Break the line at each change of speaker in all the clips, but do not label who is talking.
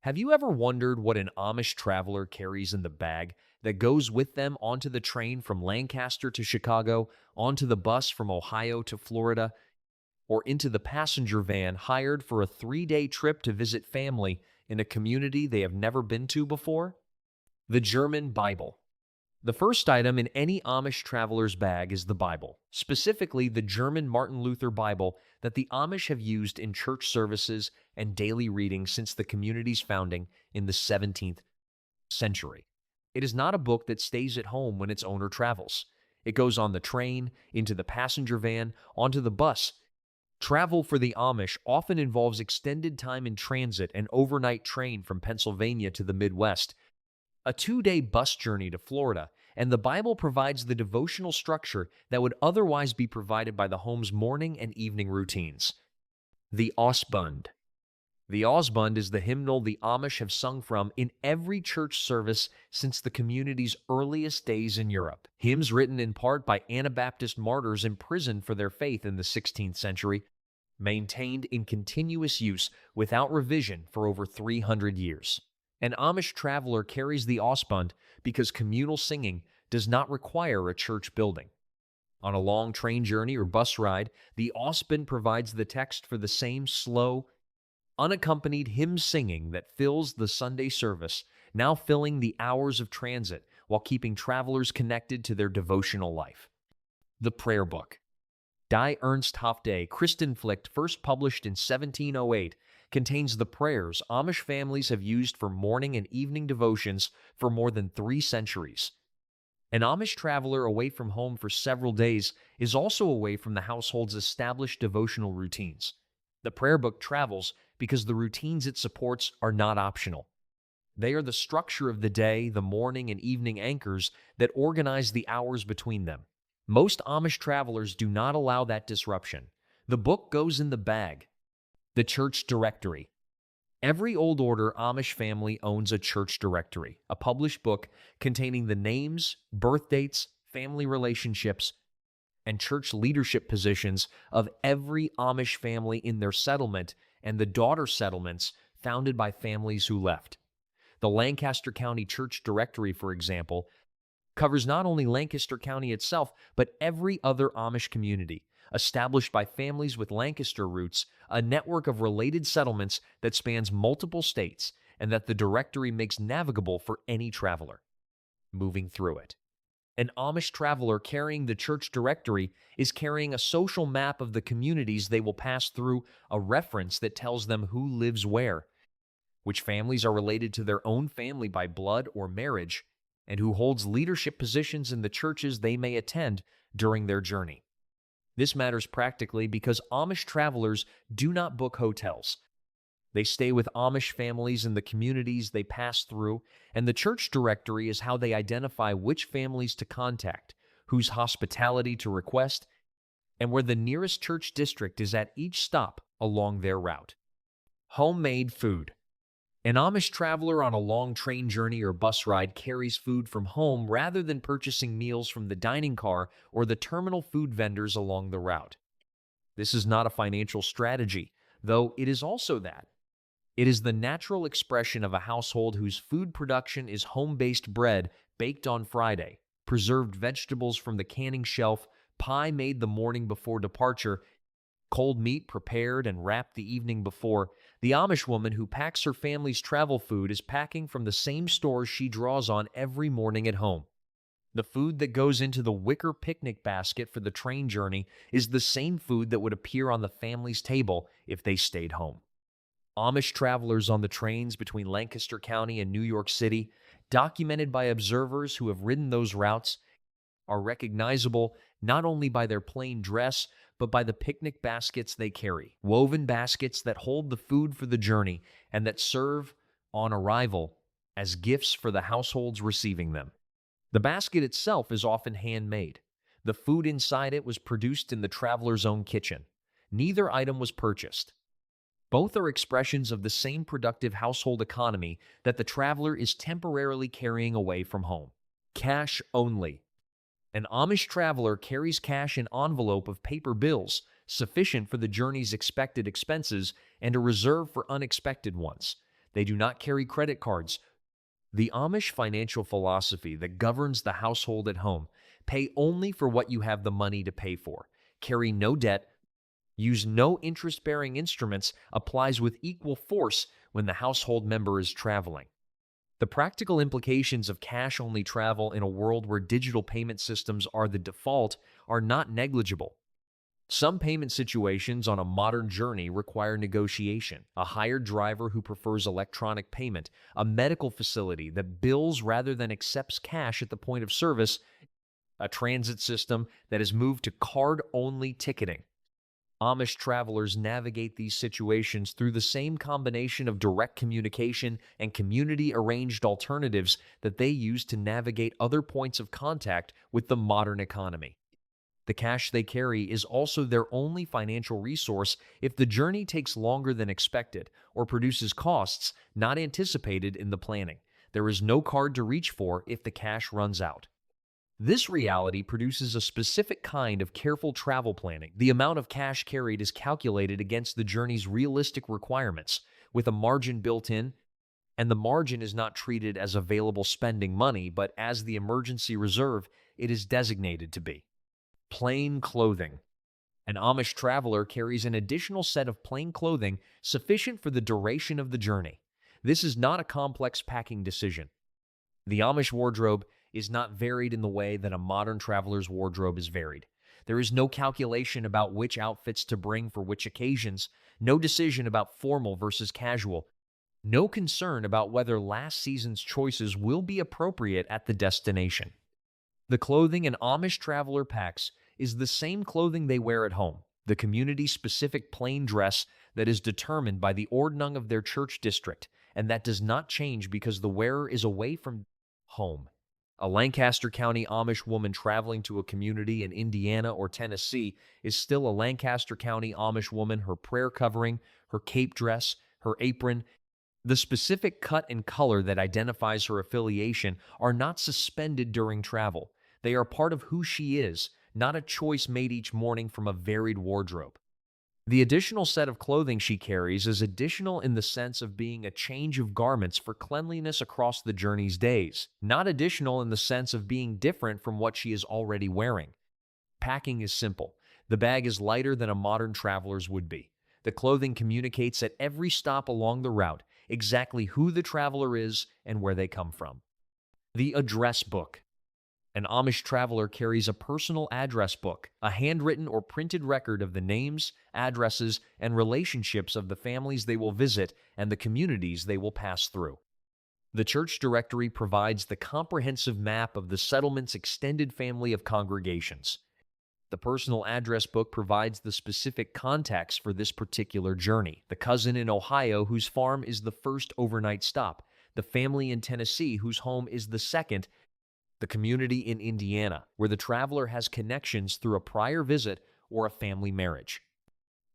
Have you ever wondered what an Amish traveler carries in the bag that goes with them onto the train from Lancaster to Chicago, onto the bus from Ohio to Florida, or into the passenger van hired for a 3-day trip to visit family in a community they have never been to before? The German Bible. The first item in any Amish traveler's bag is the Bible, specifically the German Martin Luther Bible that the Amish have used in church services and daily reading since the community's founding in the 17th century. It is not a book that stays at home when its owner travels. It goes on the train, into the passenger van, onto the bus. Travel for the Amish often involves extended time in transit and overnight train from Pennsylvania to the Midwest, a 2-day bus journey to Florida, and the Bible provides the devotional structure that would otherwise be provided by the home's morning and evening routines. The Ausbund. The Ausbund is the hymnal the Amish have sung from in every church service since the community's earliest days in Europe. Hymns written in part by Anabaptist martyrs imprisoned for their faith in the 16th century, maintained in continuous use without revision for over 300 years. An Amish traveler carries the Ausbund because communal singing does not require a church building. On a long train journey or bus ride, the Ausbund provides the text for the same slow, unaccompanied hymn singing that fills the Sunday service, now filling the hours of transit while keeping travelers connected to their devotional life. The Prayer Book. Die Ernsthafte Christenpflicht, first published in 1708, contains the prayers Amish families have used for morning and evening devotions for more than 3 centuries. An Amish traveler away from home for several days is also away from the household's established devotional routines. The prayer book travels because the routines it supports are not optional. They are the structure of the day, the morning and evening anchors that organize the hours between them. Most Amish travelers do not allow that disruption. The book goes in the bag. The Church Directory. Every Old Order Amish family owns a church directory, a published book containing the names, birth dates, family relationships, and church leadership positions of every Amish family in their settlement and the daughter settlements founded by families who left. The Lancaster County Church Directory, for example, covers not only Lancaster County itself, but every other Amish community, established by families with Lancaster roots, a network of related settlements that spans multiple states and that the directory makes navigable for any traveler moving through it. An Amish traveler carrying the church directory is carrying a social map of the communities they will pass through, a reference that tells them who lives where, which families are related to their own family by blood or marriage, and who holds leadership positions in the churches they may attend during their journey. This matters practically because Amish travelers do not book hotels. They stay with Amish families in the communities they pass through, and the church directory is how they identify which families to contact, whose hospitality to request, and where the nearest church district is at each stop along their route. Homemade food. An Amish traveler on a long train journey or bus ride carries food from home rather than purchasing meals from the dining car or the terminal food vendors along the route. This is not a financial strategy, though it is also that. It is the natural expression of a household whose food production is home-based bread baked on Friday, preserved vegetables from the canning shelf, pie made the morning before departure, cold meat prepared and wrapped the evening before. The Amish woman who packs her family's travel food is packing from the same stores she draws on every morning at home. The food that goes into the wicker picnic basket for the train journey is the same food that would appear on the family's table if they stayed home. Amish travelers on the trains between Lancaster County and New York City, documented by observers who have ridden those routes, are recognizable not only by their plain dress, but by the picnic baskets they carry, woven baskets that hold the food for the journey and that serve, on arrival, as gifts for the households receiving them. The basket itself is often handmade. The food inside it was produced in the traveler's own kitchen. Neither item was purchased. Both are expressions of the same productive household economy that the traveler is temporarily carrying away from home. Cash only. An Amish traveler carries cash in an envelope of paper bills, sufficient for the journey's expected expenses and a reserve for unexpected ones. They do not carry credit cards. The Amish financial philosophy that governs the household at home: pay only for what you have the money to pay for, carry no debt, use no interest-bearing instruments, applies with equal force when the household member is traveling. The practical implications of cash-only travel in a world where digital payment systems are the default are not negligible. Some payment situations on a modern journey require negotiation: a hired driver who prefers electronic payment, a medical facility that bills rather than accepts cash at the point of service, a transit system that has moved to card-only ticketing. Amish travelers navigate these situations through the same combination of direct communication and community-arranged alternatives that they use to navigate other points of contact with the modern economy. The cash they carry is also their only financial resource if the journey takes longer than expected or produces costs not anticipated in the planning. There is no card to reach for if the cash runs out. This reality produces a specific kind of careful travel planning. The amount of cash carried is calculated against the journey's realistic requirements, with a margin built in, and the margin is not treated as available spending money, but as the emergency reserve it is designated to be. Plain clothing. An Amish traveler carries an additional set of plain clothing sufficient for the duration of the journey. This is not a complex packing decision. The Amish wardrobe is not varied in the way that a modern traveler's wardrobe is varied. There is no calculation about which outfits to bring for which occasions, no decision about formal versus casual, no concern about whether last season's choices will be appropriate at the destination. The clothing an Amish traveler packs is the same clothing they wear at home, the community-specific plain dress that is determined by the ordnung of their church district, and that does not change because the wearer is away from home. A Lancaster County Amish woman traveling to a community in Indiana or Tennessee is still a Lancaster County Amish woman. Her prayer covering, her cape dress, her apron, the specific cut and color that identifies her affiliation are not suspended during travel. They are part of who she is, not a choice made each morning from a varied wardrobe. The additional set of clothing she carries is additional in the sense of being a change of garments for cleanliness across the journey's days, not additional in the sense of being different from what she is already wearing. Packing is simple. The bag is lighter than a modern traveler's would be. The clothing communicates at every stop along the route exactly who the traveler is and where they come from. The address book. An Amish traveler carries a personal address book, a handwritten or printed record of the names, addresses, and relationships of the families they will visit and the communities they will pass through. The church directory provides the comprehensive map of the settlement's extended family of congregations. The personal address book provides the specific contacts for this particular journey: the cousin in Ohio whose farm is the first overnight stop, the family in Tennessee whose home is the second, the community in Indiana, where the traveler has connections through a prior visit or a family marriage.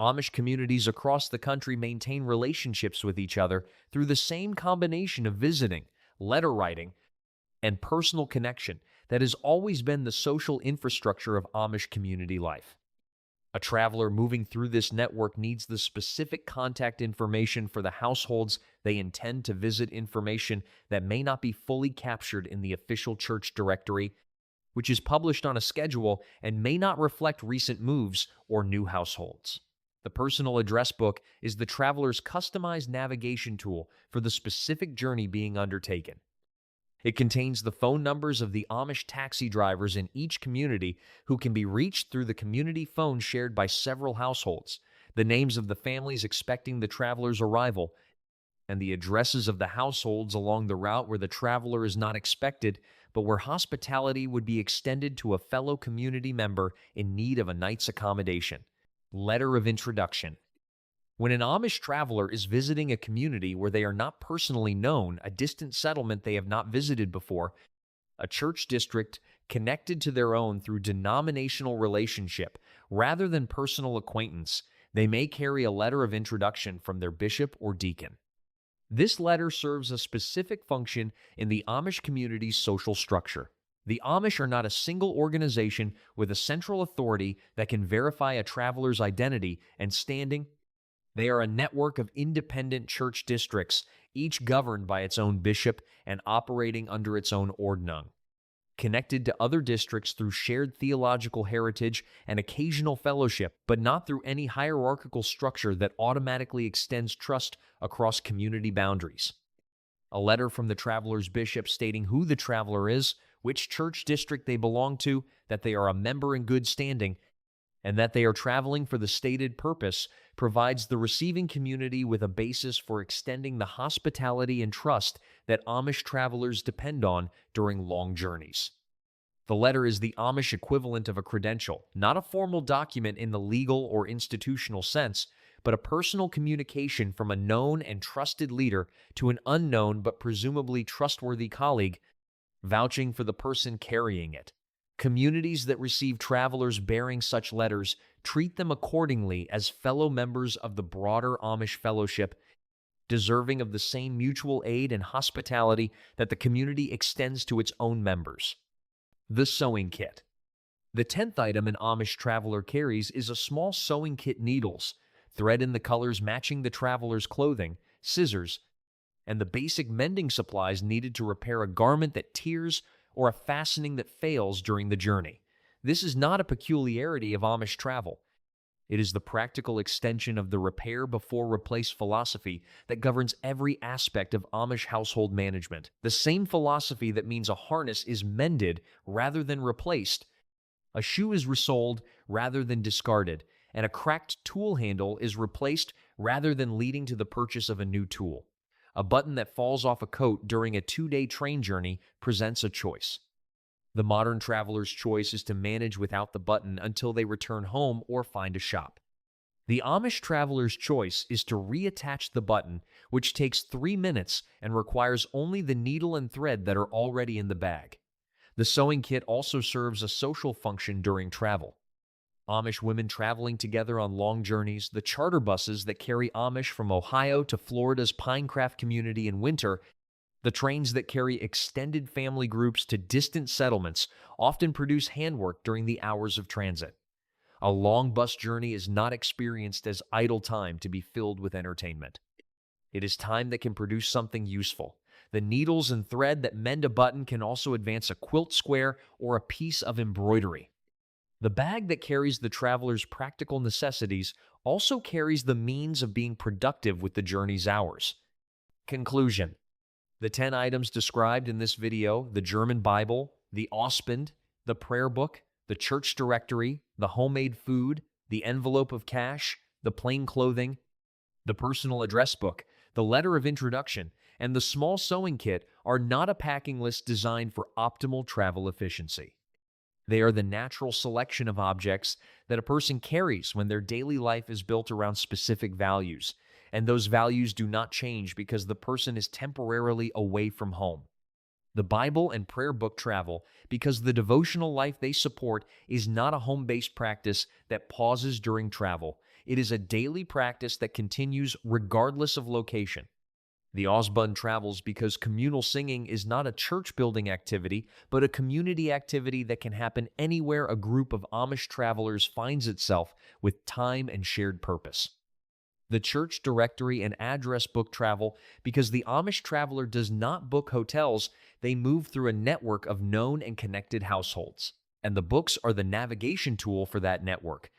Amish communities across the country maintain relationships with each other through the same combination of visiting, letter writing, and personal connection that has always been the social infrastructure of Amish community life. A traveler moving through this network needs the specific contact information for the households they intend to visit, information that may not be fully captured in the official church directory, which is published on a schedule and may not reflect recent moves or new households. The personal address book is the traveler's customized navigation tool for the specific journey being undertaken. It contains the phone numbers of the Amish taxi drivers in each community who can be reached through the community phone shared by several households, the names of the families expecting the traveler's arrival, and the addresses of the households along the route where the traveler is not expected, but where hospitality would be extended to a fellow community member in need of a night's accommodation. Letter of introduction. When an Amish traveler is visiting a community where they are not personally known, a distant settlement they have not visited before, a church district connected to their own through denominational relationship, rather than personal acquaintance, they may carry a letter of introduction from their bishop or deacon. This letter serves a specific function in the Amish community's social structure. The Amish are not a single organization with a central authority that can verify a traveler's identity and standing. They are a network of independent church districts, each governed by its own bishop and operating under its own ordnung, connected to other districts through shared theological heritage and occasional fellowship, but not through any hierarchical structure that automatically extends trust across community boundaries. A letter from the traveler's bishop stating who the traveler is, which church district they belong to, that they are a member in good standing, and that they are traveling for the stated purpose, provides the receiving community with a basis for extending the hospitality and trust that Amish travelers depend on during long journeys. The letter is the Amish equivalent of a credential, not a formal document in the legal or institutional sense, but a personal communication from a known and trusted leader to an unknown but presumably trustworthy colleague, vouching for the person carrying it. Communities that receive travelers bearing such letters treat them accordingly as fellow members of the broader Amish fellowship, deserving of the same mutual aid and hospitality that the community extends to its own members. The sewing kit. The 10th item an Amish traveler carries is a small sewing kit: needles, thread in the colors matching the traveler's clothing, scissors, and the basic mending supplies needed to repair a garment that tears or a fastening that fails during the journey. This is not a peculiarity of Amish travel. It is the practical extension of the repair before replace philosophy that governs every aspect of Amish household management. The same philosophy that means a harness is mended rather than replaced, a shoe is resoled rather than discarded, and a cracked tool handle is replaced rather than leading to the purchase of a new tool. A button that falls off a coat during a 2-day train journey presents a choice. The modern traveler's choice is to manage without the button until they return home or find a shop. The Amish traveler's choice is to reattach the button, which takes 3 minutes and requires only the needle and thread that are already in the bag. The sewing kit also serves a social function during travel. Amish women traveling together on long journeys, the charter buses that carry Amish from Ohio to Florida's Pinecraft community in winter, the trains that carry extended family groups to distant settlements often produce handwork during the hours of transit. A long bus journey is not experienced as idle time to be filled with entertainment. It is time that can produce something useful. The needles and thread that mend a button can also advance a quilt square or a piece of embroidery. The bag that carries the traveler's practical necessities also carries the means of being productive with the journey's hours. Conclusion. The 10 items described in this video, the German Bible, the Ausbund, the prayer book, the church directory, the homemade food, the envelope of cash, the plain clothing, the personal address book, the letter of introduction, and the small sewing kit are not a packing list designed for optimal travel efficiency. They are the natural selection of objects that a person carries when their daily life is built around specific values, and those values do not change because the person is temporarily away from home. The Bible and prayer book travel because the devotional life they support is not a home-based practice that pauses during travel. It is a daily practice that continues regardless of location. The Ausbund travels because communal singing is not a church-building activity, but a community activity that can happen anywhere a group of Amish travelers finds itself with time and shared purpose. The church directory and address book travel because the Amish traveler does not book hotels, they move through a network of known and connected households. And the books are the navigation tool for that network,